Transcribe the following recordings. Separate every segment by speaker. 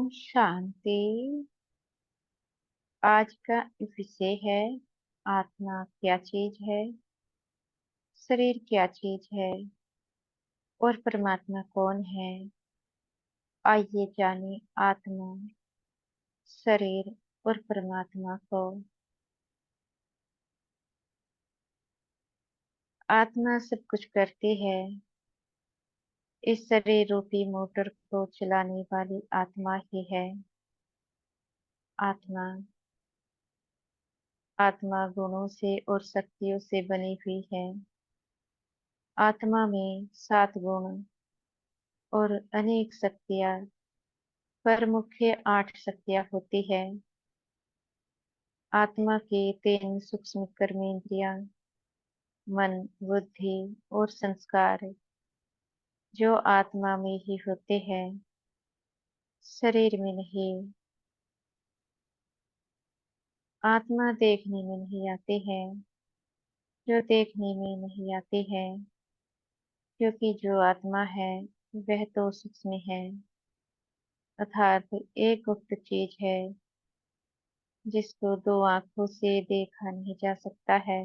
Speaker 1: ओम शांति। आज का विषय है आत्मा क्या चीज है, शरीर क्या चीज है और परमात्मा कौन है। आइए जाने आत्मा, शरीर और परमात्मा को। आत्मा सब कुछ करती है। इस शरीर रूपी मोटर को चलाने वाली आत्मा ही है। आत्मा आत्मा गुणों से और शक्तियों से बनी हुई है। आत्मा में 7 गुण और अनेक शक्तियाँ, पर मुख्य 8 शक्तियाँ होती है। आत्मा के 3 सूक्ष्म कर्मेंद्रियां, मन, बुद्धि और संस्कार, जो आत्मा में ही होते हैं, शरीर में नहीं। आत्मा देखने में नहीं आते हैं, जो देखने में नहीं आते हैं, क्योंकि जो आत्मा है वह तो सूक्ष्म है, अर्थात एक गुप्त चीज है जिसको 2 आंखों से देखा नहीं जा सकता है,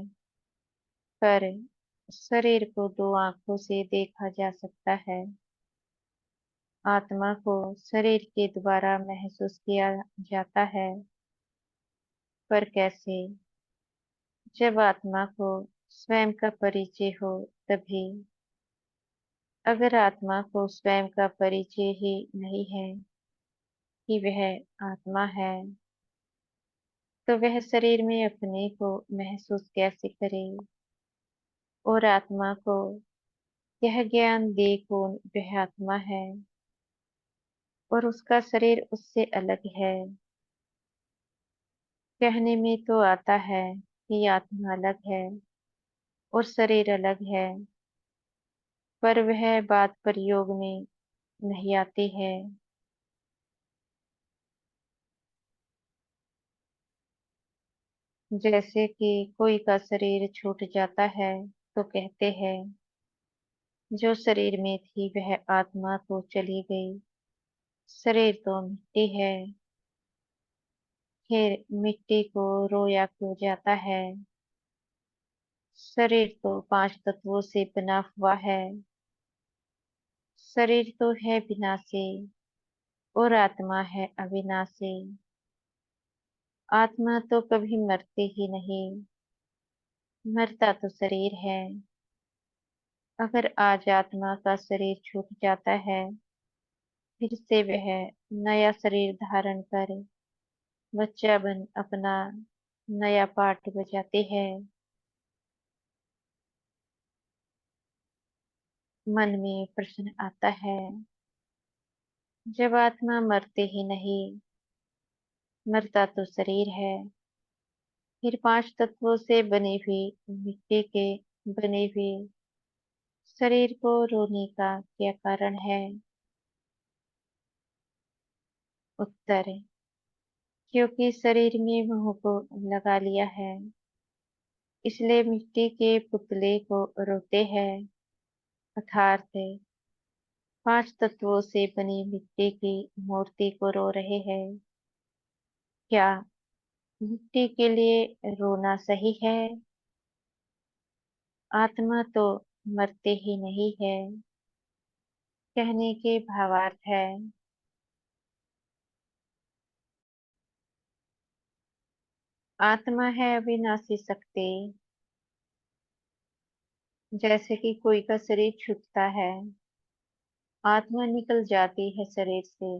Speaker 1: पर शरीर को 2 आंखों से देखा जा सकता है। आत्मा को शरीर के द्वारा महसूस किया जाता है, पर कैसे? जब आत्मा को स्वयं का परिचय हो तभी। अगर आत्मा को स्वयं का परिचय ही नहीं है कि वह आत्मा है, तो वह शरीर में अपने को महसूस कैसे करे? और आत्मा को यह ज्ञान दे कौन वह आत्मा है और उसका शरीर उससे अलग है। कहने में तो आता है कि आत्मा अलग है और शरीर अलग है, पर वह बात प्रयोग में नहीं आती है। जैसे कि कोई का शरीर छूट जाता है तो कहते हैं, जो शरीर में थी वह आत्मा तो चली गई, शरीर तो मिट्टी है। फिर मिट्टी को रोया क्यों जाता है? शरीर तो 5 तत्वों से बना हुआ है। शरीर तो है विनाशी और आत्मा है अविनाशी। आत्मा तो कभी मरती ही नहीं, मरता तो शरीर है। अगर आज आत्मा का शरीर छूट जाता है, फिर से वह नया शरीर धारण कर बच्चा बन अपना नया पाठ बजाते हैं। मन में प्रश्न आता है, जब आत्मा मरते ही नहीं, मरता तो शरीर है, फिर 5 तत्वों से बनी हुई मिट्टी के बने हुए शरीर को रोने का क्या कारण है? उत्तर, क्योंकि शरीर में मोह को लगा लिया है, इसलिए मिट्टी के पुतले को रोते हैं। अर्थात 5 तत्वों से बनी मिट्टी की मूर्ति को रो रहे हैं। क्या मिट्टी के लिए रोना सही है? आत्मा तो मरते ही नहीं है। कहने के भावार्थ है, आत्मा है अविनाशी शक्ति। जैसे कि कोई का शरीर छूटता है, आत्मा निकल जाती है शरीर से,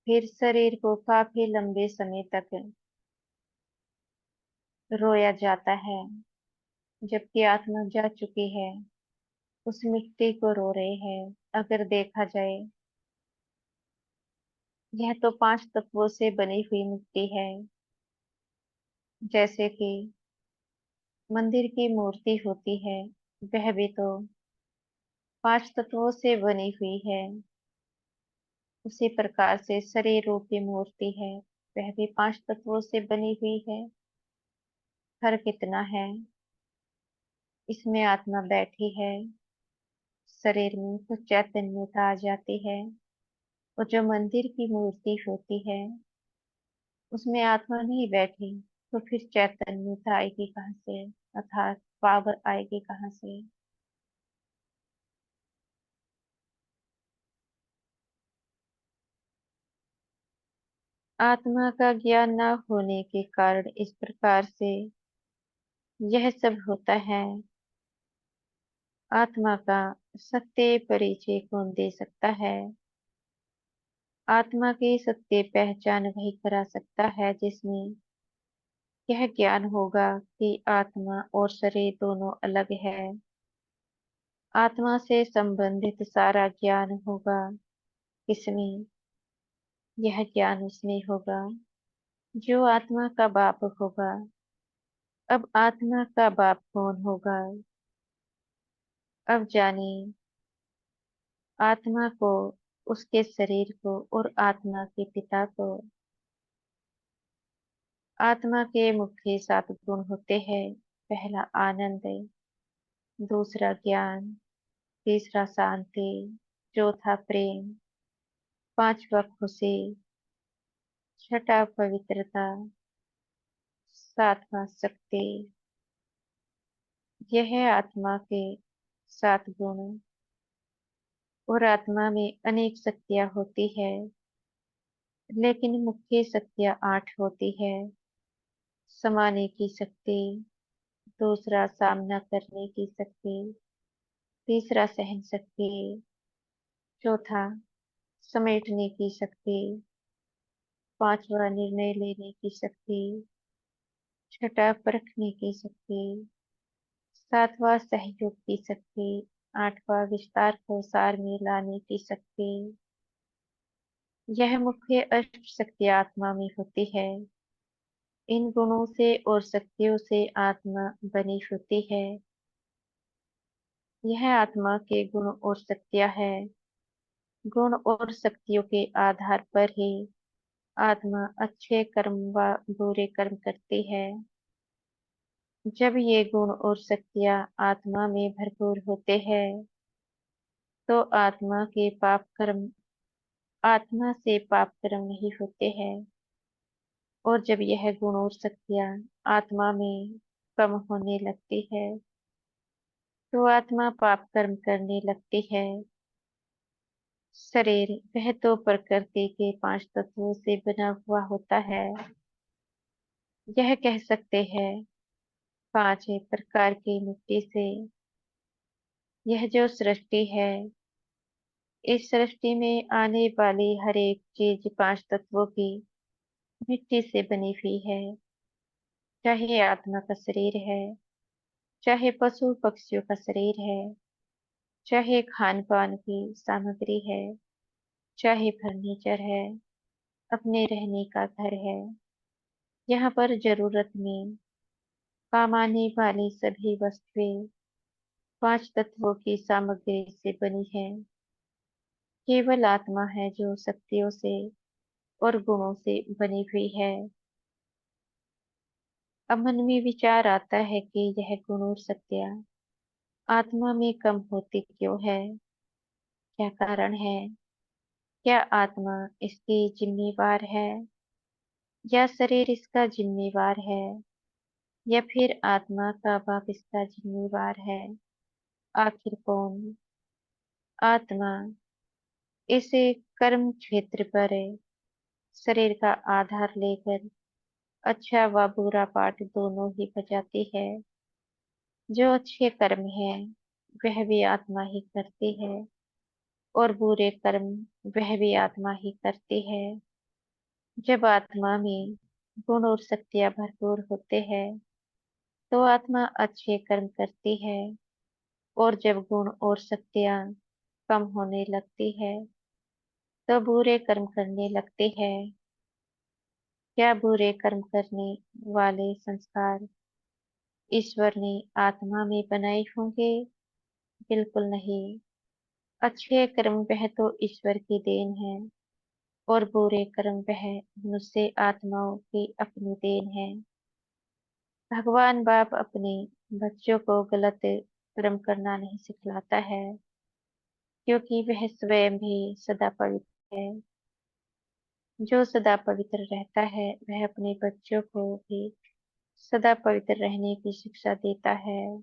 Speaker 1: फिर शरीर को काफी लंबे समय तक रोया जाता है, जबकि आत्मा जा चुकी है। उस मिट्टी को रो रहे हैं। अगर देखा जाए, यह तो 5 तत्वों से बनी हुई मिट्टी है। जैसे कि मंदिर की मूर्ति होती है, वह भी तो 5 तत्वों से बनी हुई है। उसी प्रकार से शरीर रूपी मूर्ति है, वह भी 5 तत्वों से बनी हुई है। फर्क इतना है, इसमें आत्मा बैठी है, शरीर में कुछ चैतन्यता आ जाती है, और जो मंदिर की मूर्ति होती है उसमें आत्मा नहीं बैठी तो फिर चैतन्यता आएगी कहाँ से, अर्थात पावर आएगी कहाँ से। आत्मा का ज्ञान न होने के कारण इस प्रकार से यह सब होता है। आत्मा का सत्य परिचय कौन दे सकता है? आत्मा की सत्य पहचान वही करा सकता है जिसमें यह ज्ञान होगा कि आत्मा और शरीर दोनों अलग है। आत्मा से संबंधित सारा ज्ञान होगा किसमें? यह ज्ञान उसमें होगा जो आत्मा का बाप होगा। अब आत्मा का बाप कौन होगा? अब जाने आत्मा को, उसके शरीर को और आत्मा के पिता को। आत्मा के मुख्य 7 गुण होते हैं। पहला आनंद, दूसरा ज्ञान, तीसरा शांति, चौथा प्रेम, पांचवा खुशी, छठा पवित्रता, सातवां शक्ति। यह है आत्मा के 7 गुण। और आत्मा में अनेक शक्तियां होती है, लेकिन मुख्य शक्तियां 8 होती है। समाने की शक्ति, दूसरा सामना करने की शक्ति, तीसरा सहन शक्ति, चौथा समेटने की शक्ति, पांचवा निर्णय लेने की शक्ति, छठा परखने की शक्ति, सातवां सहयोग की शक्ति, आठवां विस्तार को सार में लाने की शक्ति। यह मुख्य अष्ट शक्ति आत्मा में होती है। इन गुणों से और शक्तियों से आत्मा बनी होती है। यह आत्मा के गुण और शक्तियां हैं। गुण और शक्तियों के आधार पर ही आत्मा अच्छे कर्म व बुरे कर्म करती है। जब ये गुण और शक्तियां आत्मा में भरपूर होते हैं तो आत्मा से पाप कर्म नहीं होते हैं। और जब यह गुण और शक्तियां आत्मा में कम होने लगती है तो आत्मा पाप कर्म करने लगती है। शरीर वह तो प्रकृति के 5 तत्वों से बना हुआ होता है। यह कह सकते हैं 5 प्रकार की मिट्टी से। यह जो सृष्टि है, इस सृष्टि में आने वाली हर एक चीज 5 तत्वों की मिट्टी से बनी हुई है। चाहे आत्मा का शरीर है, चाहे पशु पक्षियों का शरीर है, चाहे खान पान की सामग्री है, चाहे फर्नीचर है, अपने रहने का घर है। यहाँ पर जरूरत में काम आने वाली सभी वस्तुएं 5 तत्वों की सामग्री से बनी है। केवल आत्मा है जो शक्तियों से और गुणों से बनी हुई है। अब मन में विचार आता है कि यह गुण और शक्तियाँ आत्मा में कम होती क्यों है? क्या कारण है? क्या आत्मा इसकी जिम्मेवार है, या शरीर इसका जिम्मेवार है, या फिर आत्मा का बाप इसका जिम्मेवार है? आखिर कौन? आत्मा इस कर्म क्षेत्र पर शरीर का आधार लेकर अच्छा व बुरा पाठ दोनों ही बजाती है। जो अच्छे कर्म है वह भी आत्मा ही करती है, और बुरे कर्म वह भी आत्मा ही करती है। जब आत्मा में गुण और शक्तियां भरपूर होते हैं तो आत्मा अच्छे कर्म करती है, और जब गुण और शक्तियां कम होने लगती है तो बुरे कर्म करने लगते हैं। क्या बुरे कर्म करने वाले संस्कार ईश्वर ने आत्मा में बनाए होंगे? बिल्कुल नहीं। अच्छे कर्म वह तो ईश्वर की देन है, और बुरे कर्म वह मनुष्य आत्माओं की अपनी देन है। भगवान बाप अपने बच्चों को गलत कर्म करना नहीं सिखलाता है, क्योंकि वह स्वयं भी सदा पवित्र जो सदा पवित्र रहता है वह अपने बच्चों को भी सदा पवित्र रहने की शिक्षा देता है।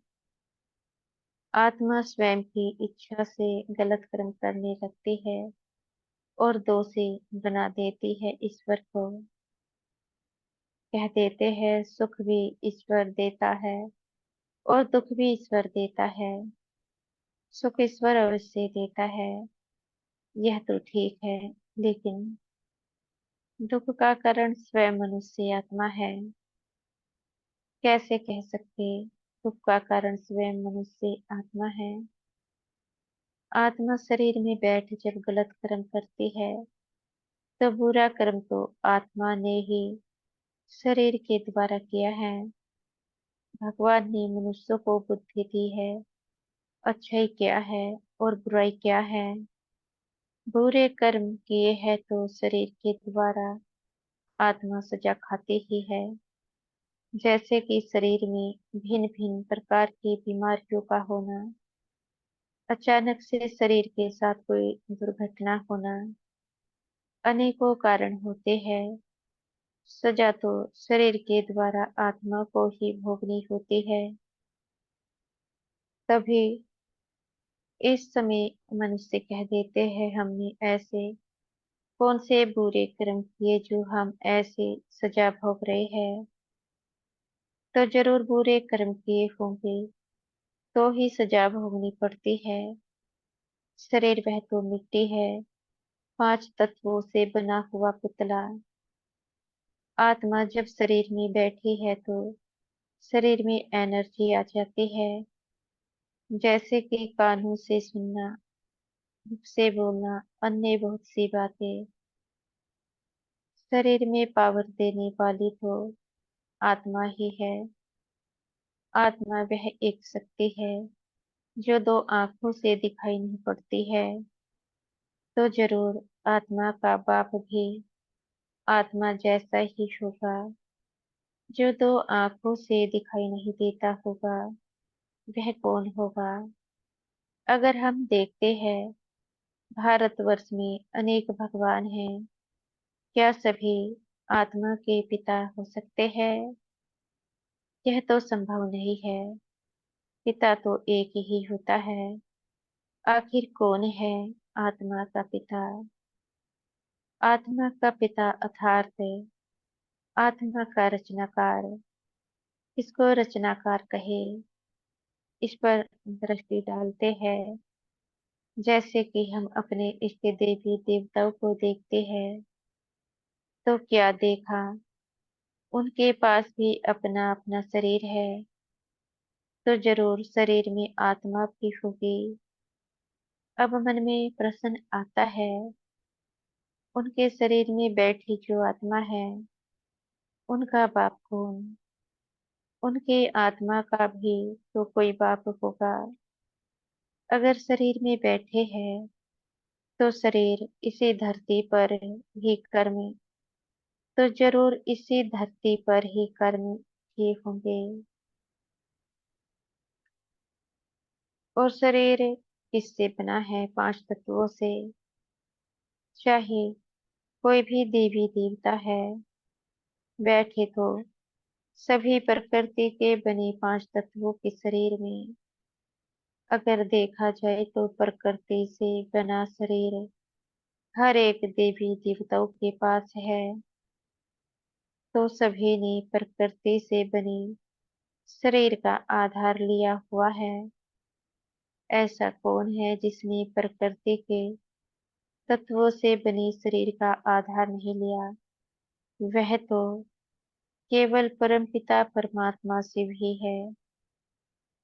Speaker 1: आत्मा स्वयं की इच्छा से गलत कर्म करने लगती है और दोषी बना देती है ईश्वर को। कह देते हैं सुख भी ईश्वर देता है और दुख भी ईश्वर देता है। सुख ईश्वर अवश्य देता है, यह तो ठीक है, लेकिन दुख का कारण स्वयं मनुष्य आत्मा है। कैसे कह सकते दुख का कारण स्वयं मनुष्य आत्मा है? आत्मा शरीर में बैठ जब गलत कर्म करती है तो बुरा कर्म तो आत्मा ने ही शरीर के द्वारा किया है। भगवान ने मनुष्य को बुद्धि दी है, अच्छाई क्या है और बुराई क्या है। बुरे कर्म किए हैं तो शरीर के द्वारा आत्मा सजा खाती ही है। जैसे कि शरीर में भिन्न भिन्न प्रकार की बीमारियों का होना, अचानक से शरीर के साथ कोई दुर्घटना होना, अनेकों कारण होते हैं। सजा तो शरीर के द्वारा आत्मा को ही भोगनी होती है। तभी इस समय मनुष्य कह देते हैं हमने ऐसे कौन से बुरे कर्म किए जो हम ऐसे सजा भोग रहे हैं। तो जरूर बुरे कर्म किए होंगे तो ही सजा भोगनी पड़ती है। शरीर वह तो मिट्टी है, 5 तत्वों से बना हुआ पुतला। आत्मा जब शरीर में बैठी है तो शरीर में एनर्जी आ जाती है। जैसे कि कानों से सुनना, मुख से बोलना, अन्य बहुत सी बातें। शरीर में पावर देने वाली तो आत्मा ही है। आत्मा वह एक शक्ति है जो दो आंखों से दिखाई नहीं पड़ती है। तो जरूर आत्मा का बाप भी आत्मा जैसा ही होगा, जो दो आंखों से दिखाई नहीं देता होगा। वह कौन होगा? अगर हम देखते हैं भारतवर्ष में अनेक भगवान हैं, क्या सभी आत्मा के पिता हो सकते हैं? यह तो संभव नहीं है। पिता तो एक ही होता है। आखिर कौन है आत्मा का पिता? आत्मा का पिता अर्थात आत्मा का रचनाकार। किसको रचनाकार कहे, इस पर दृष्टि डालते हैं। जैसे कि हम अपने इष्ट देवी देवताओं को देखते हैं तो क्या देखा, उनके पास भी अपना अपना शरीर है। तो जरूर शरीर में आत्मा भी होगी। अब मन में प्रश्न आता है, उनके शरीर में बैठी जो आत्मा है उनका बाप कौन? उनके आत्मा का भी तो कोई बाप होगा। अगर शरीर में बैठे हैं तो शरीर इसी धरती पर ही कर्म, तो जरूर इसी धरती पर ही कर्म किए होंगे। और शरीर किससे बना है? 5 तत्वों से। चाहे कोई भी देवी देवता है, बैठे तो सभी प्रकृति के बने 5 तत्वों के शरीर में। अगर देखा जाए तो प्रकृति से बना शरीर हर एक देवी देवताओं के पास है। तो सभी ने प्रकृति से बने शरीर का आधार लिया हुआ है। ऐसा कौन है जिसने प्रकृति के तत्वों से बने शरीर का आधार नहीं लिया? वह तो केवल परमपिता परमात्मा शिव ही है।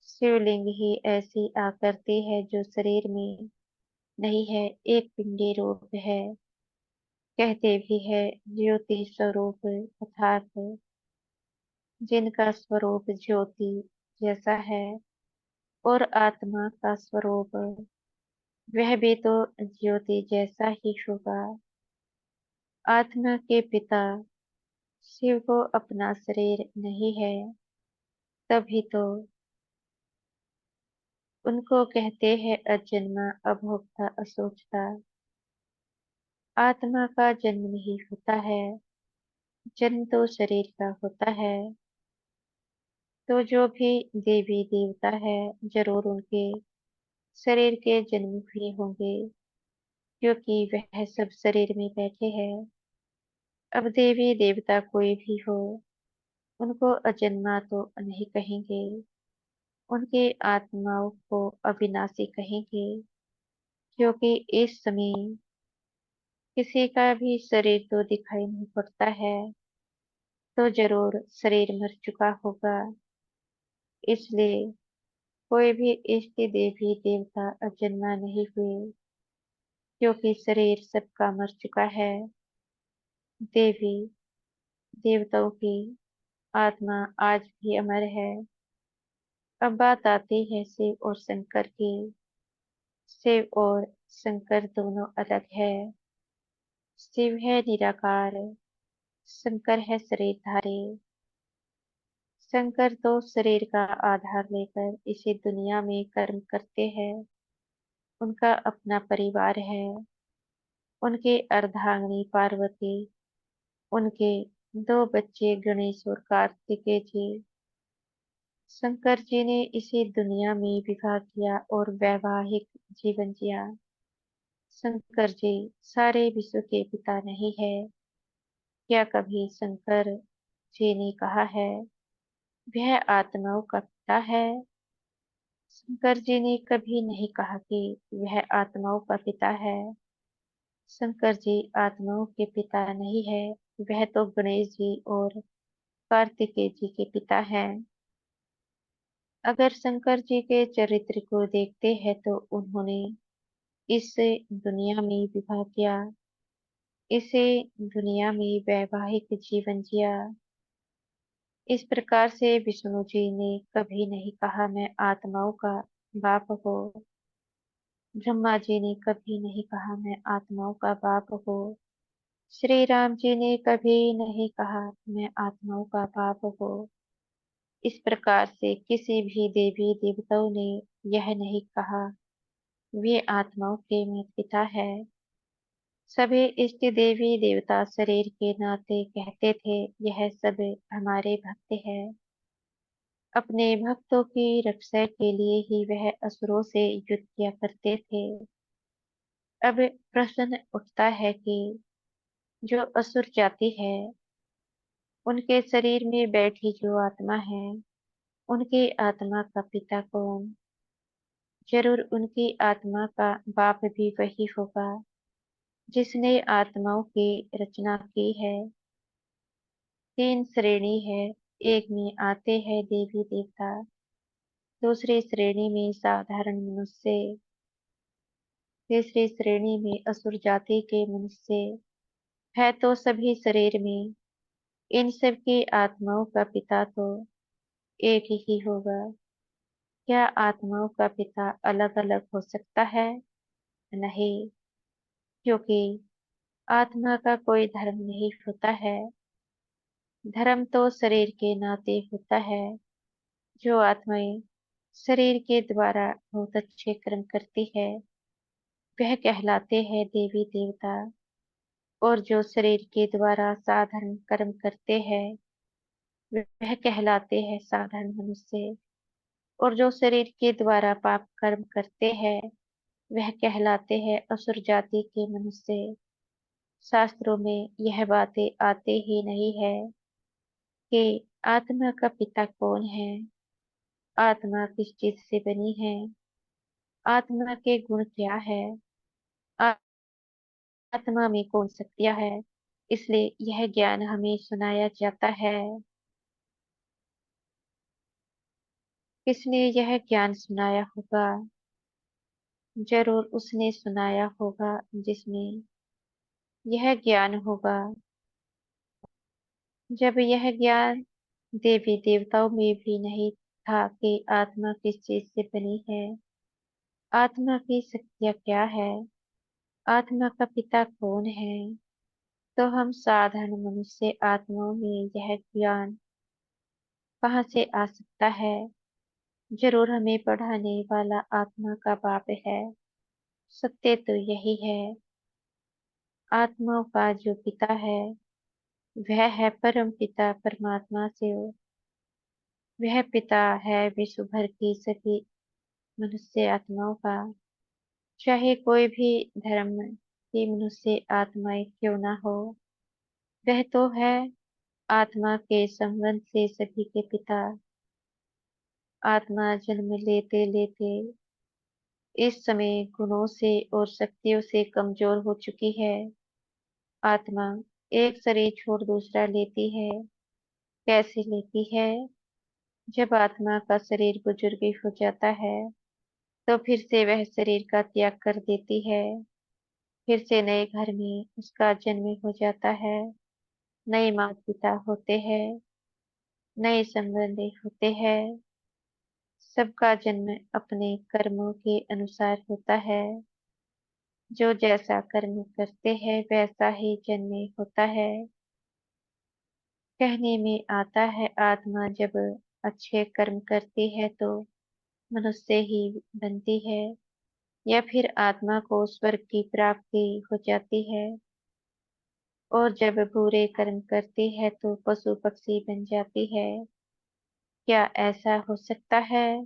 Speaker 1: शिवलिंग ही ऐसी आकृति है जो शरीर में नहीं है, एक पिंडी रूप है। कहते भी है ज्योति स्वरूप, अर्थात जिनका स्वरूप ज्योति जैसा है। और आत्मा का स्वरूप वह भी तो ज्योति जैसा ही होगा। आत्मा के पिता शिव को अपना शरीर नहीं है, तभी तो उनको कहते हैं अजन्मा, अभोक्ता, अशोचता। आत्मा का जन्म नहीं होता है, जन्म तो शरीर का होता है। तो जो भी देवी देवता है, जरूर उनके शरीर के जन्म हुए होंगे, क्योंकि वह सब शरीर में बैठे हैं। अब देवी देवता कोई भी हो, उनको अजन्मा तो नहीं कहेंगे, उनके आत्माओं को अविनाशी कहेंगे, क्योंकि इस समय किसी का भी शरीर तो दिखाई नहीं पड़ता है, तो जरूर शरीर मर चुका होगा। इसलिए कोई भी इष्ट देवी देवता अजन्मा नहीं हुए, क्योंकि शरीर सबका मर चुका है। देवी देवताओं की आत्मा आज भी अमर है। अब बात आती है शिव और शंकर की। शिव और शंकर दोनों अलग है। शिव है निराकार, शंकर है शरीरधारी। शंकर तो शरीर का आधार लेकर इसी दुनिया में कर्म करते हैं। उनका अपना परिवार है। उनकी अर्धांगिनी पार्वती, उनके दो बच्चे गणेश और कार्तिकेय जी। शंकर जी ने इसी दुनिया में विवाह किया और वैवाहिक जीवन जिया। शंकर जी सारे विश्व के पिता नहीं है। क्या कभी शंकर जी ने कहा है वह आत्माओं का पिता है? शंकर जी ने कभी नहीं कहा कि वह आत्माओं का पिता है। शंकर जी आत्माओं के पिता नहीं है, वह तो गणेश जी और कार्तिकेय जी के पिता हैं। अगर शंकर जी के चरित्र को देखते हैं तो उन्होंने इस दुनिया में विवाह किया, इसे दुनिया में वैवाहिक जीवन जिया। इस प्रकार से विष्णु जी ने कभी नहीं कहा मैं आत्माओं का बाप हो। ब्रह्मा जी ने कभी नहीं कहा मैं आत्माओं का बाप हो। श्री राम जी ने कभी नहीं कहा मैं आत्माओं का बाप हो। इस प्रकार से किसी भी देवी देवताओं ने यह नहीं कहा वे आत्माओं के मैं पिता है। सभी इष्ट देवी देवता शरीर के नाते कहते थे यह सब हमारे भक्त हैं। अपने भक्तों की रक्षा के लिए ही वह असुरों से युद्ध किया करते थे। अब प्रश्न उठता है कि जो असुर जाति है, उनके शरीर में बैठी जो आत्मा है, उनकी आत्मा का पिता कौन? जरूर उनकी आत्मा का बाप भी वही होगा जिसने आत्माओं की रचना की है। तीन श्रेणी है। एक में आते हैं देवी देवता, दूसरी श्रेणी में साधारण मनुष्य, तीसरी श्रेणी में असुर जाति के मनुष्य। है तो सभी शरीर में। इन सब की आत्माओं का पिता तो एक ही होगा। क्या आत्माओं का पिता अलग अलग हो सकता है? नहीं, क्योंकि आत्मा का कोई धर्म नहीं होता है। धर्म तो शरीर के नाते होता है। जो आत्माएं शरीर के द्वारा बहुत अच्छे कर्म करती है, वह कहलाते हैं देवी देवता। और जो शरीर के द्वारा साधारण कर्म करते हैं, वह कहलाते हैं साधारण मनुष्य। और जो शरीर के द्वारा पाप कर्म करते हैं, वह कहलाते हैं असुर जाति के मनुष्य। शास्त्रों में यह बातें आते ही नहीं है कि आत्मा का पिता कौन है, आत्मा किस चीज से बनी है, आत्मा के गुण क्या है, आत्मा में कौन शक्तियां है। इसलिए यह ज्ञान हमें सुनाया जाता है। किसने यह ज्ञान सुनाया होगा? जरूर उसने सुनाया होगा जिसमें यह ज्ञान होगा। जब यह ज्ञान देवी देवताओं में भी नहीं था कि आत्मा किस चीज से बनी है, आत्मा की शक्तियाँ क्या है, आत्मा का पिता कौन है, तो हम साधारण मनुष्य आत्माओं में यह ज्ञान कहाँ से आ सकता है? जरूर हमें पढ़ाने वाला आत्मा का बाप है। सत्य तो यही है। आत्माओं का जो पिता है, वह है परम पिता परमात्मा शिव। वह पिता है विश्व भर की सभी मनुष्य आत्माओं का। चाहे कोई भी धर्म की मनुष्य आत्माएं क्यों ना हो, वह तो है आत्मा के संबंध से सभी के पिता। आत्मा जन्म लेते लेते इस समय गुणों से और शक्तियों से कमजोर हो चुकी है। आत्मा एक शरीर छोड़ दूसरा लेती है। कैसे लेती है? जब आत्मा का शरीर बुजुर्ग हो जाता है, तो फिर से वह शरीर का त्याग कर देती है। फिर से नए घर में उसका जन्म हो जाता है। नए माता पिता होते हैं, नए संबंध होते हैं। सबका जन्म अपने कर्मों के अनुसार होता है। जो जैसा कर्म करते हैं वैसा ही जन्म होता है। कहने में आता है आत्मा जब अच्छे कर्म करती है तो मनुष्य ही बनती है, या फिर आत्मा को स्वर्ग की प्राप्ति हो जाती है। और जब बुरे कर्म करती है तो पशु पक्षी बन जाती है। क्या ऐसा हो सकता है?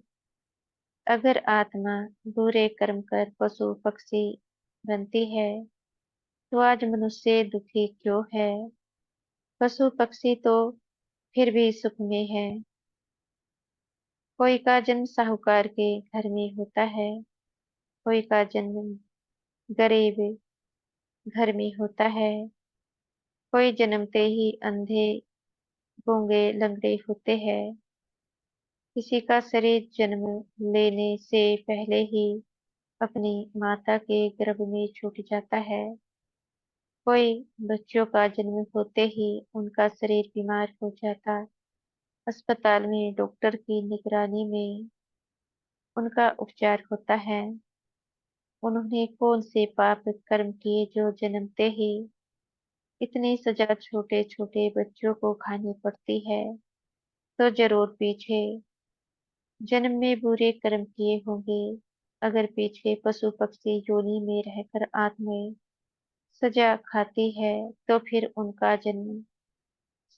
Speaker 1: अगर आत्मा बुरे कर्म कर पशु पक्षी बनती है, तो आज मनुष्य दुखी क्यों है? पशु पक्षी तो फिर भी सुख में है। कोई का जन्म साहूकार के घर में होता है, कोई का जन्म गरीब घर में होता है। कोई जन्मते ही अंधे गूंगे लंगड़े होते हैं। किसी का शरीर जन्म लेने से पहले ही अपनी माता के गर्भ में छूट जाता है। कोई बच्चों का जन्म होते ही उनका शरीर बीमार हो जाता, अस्पताल में डॉक्टर की निगरानी में उनका उपचार होता है। उन्होंने कौन से पाप कर्म किए जो जन्मते ही इतनी सजा छोटे छोटे बच्चों को खानी पड़ती है? तो जरूर पीछे जन्म में बुरे कर्म किए होंगे। अगर पीछे पशु पक्षी योनि में रहकर आत्माएं सजा खाती है, तो फिर उनका जन्म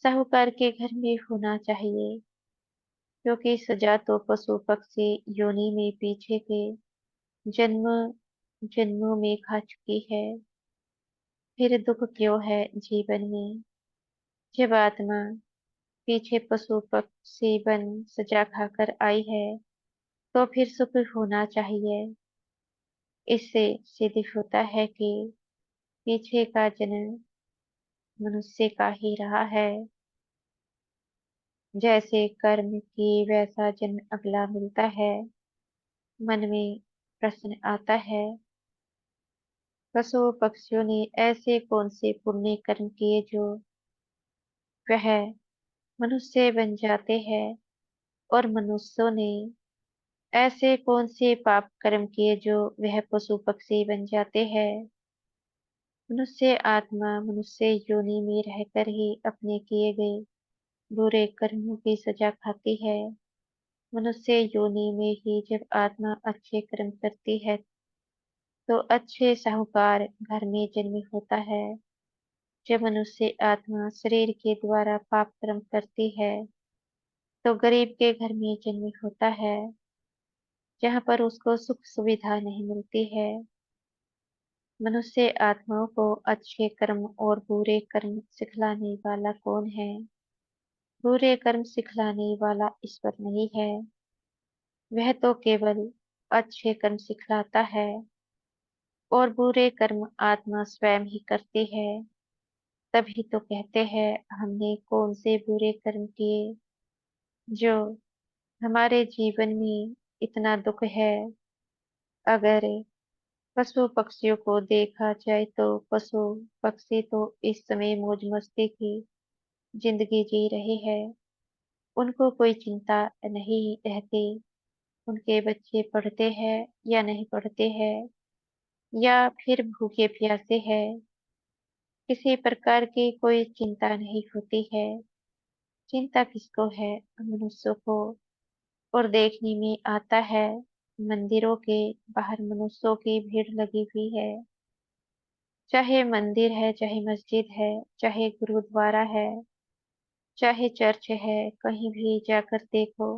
Speaker 1: साहूकार के घर में होना चाहिए, क्योंकि सजा तो पशु पक्षी योनि में पीछे के जन्म जन्मों में खा चुकी है। फिर दुख क्यों है जीवन में? जब आत्मा पीछे पशु पक्षी बन सजा खाकर आई है, तो फिर सुख होना चाहिए। इससे सिद्ध होता है कि पीछे का जन्म मनुष्य का ही रहा है। जैसे कर्म की वैसा जन्म अगला मिलता है। मन में प्रश्न आता है, पशु पक्षियों ने ऐसे कौन से पुण्य कर्म किए जो वह मनुष्य बन जाते हैं, और मनुष्यों ने ऐसे कौन से पाप कर्म किए जो वह पशु पक्षी बन जाते हैं। मनुष्य आत्मा मनुष्य योनि में रहकर ही अपने किए गए बुरे कर्मों की सजा खाती है। मनुष्य योनि में ही जब आत्मा अच्छे कर्म करती है, तो अच्छे साहूकार घर में जन्म होता है। जब मनुष्य आत्मा शरीर के द्वारा पाप कर्म करती है, तो गरीब के घर में जन्म होता है, जहाँ पर उसको सुख सुविधा नहीं मिलती है। मनुष्य आत्माओं को अच्छे कर्म और बुरे कर्म सिखलाने वाला कौन है? बुरे कर्म सिखलाने वाला ईश्वर नहीं है, वह तो केवल अच्छे कर्म सिखलाता है। और बुरे कर्म आत्मा स्वयं ही करती है। तभी तो कहते हैं, हमने कौन से बुरे कर्म किए जो हमारे जीवन में इतना दुख है। अगर पशु पक्षियों को देखा जाए तो पशु पक्षी तो इस समय मौज मस्ती की जिंदगी जी रहे हैं। उनको कोई चिंता नहीं रहती। उनके बच्चे पढ़ते हैं या नहीं पढ़ते हैं, या फिर भूखे प्यासे हैं, किसी प्रकार की कोई चिंता नहीं होती है। चिंता किसको है? मनुष्यों को। और देखने में आता है, मंदिरों के बाहर मनुष्यों की भीड़ लगी हुई है। चाहे मंदिर है, चाहे मस्जिद है, चाहे गुरुद्वारा है, चाहे चर्च है, कहीं भी जाकर देखो,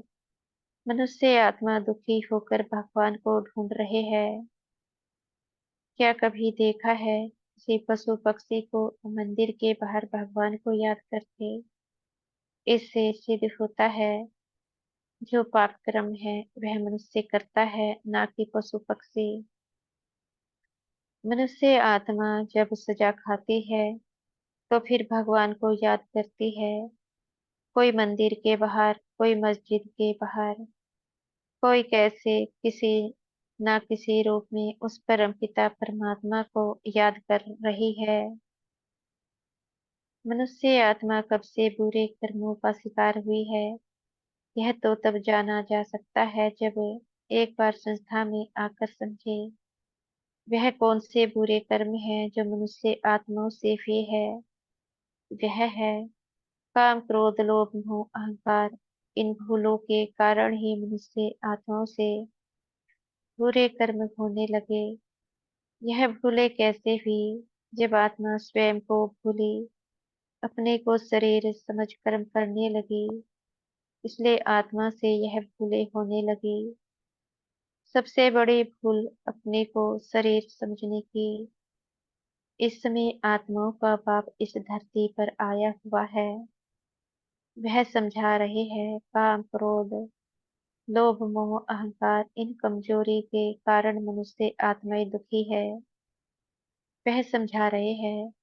Speaker 1: मनुष्य आत्मा दुखी होकर भगवान को ढूंढ रहे हैं। क्या कभी देखा है किसी पशु पक्षी को मंदिर के बाहर भगवान को याद करते? इससे सिद्ध होता है जो पाप कर्म है वह मनुष्य करता है, ना कि पशु पक्षी। मनुष्य आत्मा जब सजा खाती है तो फिर भगवान को याद करती है। कोई मंदिर के बाहर, कोई मस्जिद के बाहर, कोई कैसे किसी ना किसी रूप में उस परम पिता परमात्मा को याद कर रही है। मनुष्य आत्मा कब से बुरे कर्मों का शिकार हुई है, यह तो तब जाना जा सकता है जब एक बार संस्था में आकर समझे वह कौन से बुरे कर्म हैं जो मनुष्य आत्माओं से हुए है। वह है काम, क्रोध, लोभ, मोह, अहंकार। इन भूलों के कारण ही मनुष्य आत्माओं से बुरे कर्म होने लगे। यह भूले कैसे हुई? जब आत्मा स्वयं को भूली, अपने को शरीर समझ कर्म करने लगी, इसलिए आत्मा से यह भूले होने लगी। सबसे बड़ी भूल अपने को शरीर समझने की। इस समय आत्माओं का बाप इस धरती पर आया हुआ है। वह समझा रहे हैं काम, क्रोध, लोभ, मोह, अहंकार, इन कमजोरी के कारण मनुष्य आत्माएं दुखी है। वह समझा रहे हैं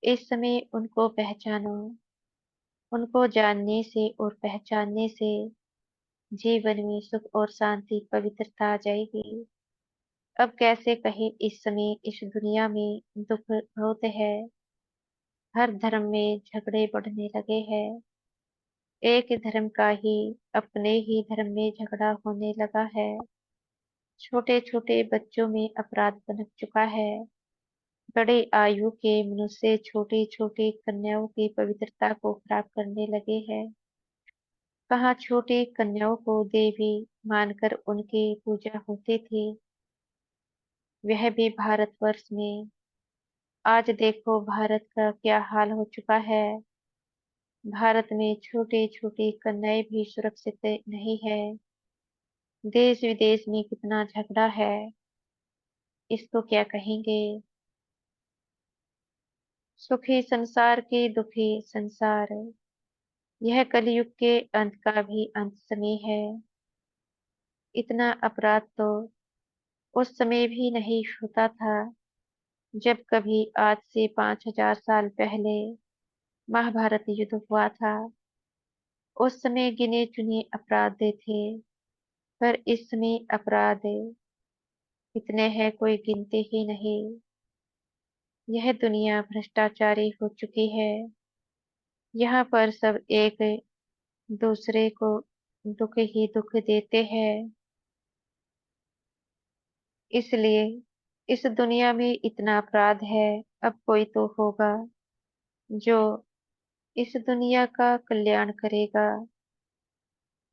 Speaker 1: इस समय उनको पहचानो। उनको जानने से और पहचानने से जीवन में सुख और शांति, पवित्रता आ जाएगी। अब कैसे कहें, इस समय इस दुनिया में दुख बहुत है। हर धर्म में झगड़े बढ़ने लगे हैं। एक धर्म का ही अपने ही धर्म में झगड़ा होने लगा है। छोटे छोटे बच्चों में अपराध बनक चुका है। बड़े आयु के मनुष्य छोटी छोटी कन्याओं की पवित्रता को खराब करने लगे हैं। कहाँ छोटी कन्याओं को देवी मानकर उनकी पूजा होती थी, वह भी भारतवर्ष में। आज देखो भारत का क्या हाल हो चुका है। भारत में छोटी छोटी कन्याएं भी सुरक्षित नहीं है। देश विदेश में कितना झगड़ा है, इसको क्या कहेंगे। सुखी संसार की दुखी संसार, यह कलयुग के अंत का भी अंत समय है। इतना अपराध तो उस समय भी नहीं होता था जब कभी आज से 5,000 साल पहले महाभारत युद्ध हुआ था। उस समय गिने चुने अपराध थे, पर इस समय अपराध कितने हैं कोई गिनती ही नहीं। यह दुनिया भ्रष्टाचारी हो चुकी है। यहाँ पर सब एक दूसरे को दुख ही दुख देते हैं। इसलिए इस दुनिया में इतना अपराध है। अब कोई तो होगा जो इस दुनिया का कल्याण करेगा।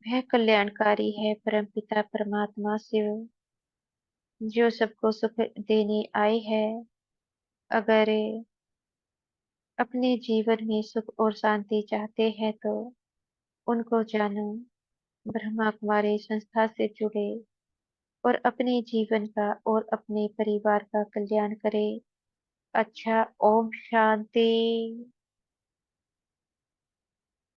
Speaker 1: वह कल्याणकारी है परम पिता परमात्मा शिव, जो सबको सुख देने आए हैं। अगर अपने जीवन में सुख और शांति चाहते हैं तो उनको जानो, ब्रह्मा कुमारी संस्था से जुड़े और अपने जीवन का और अपने परिवार का कल्याण करें। अच्छा, ओम शांति।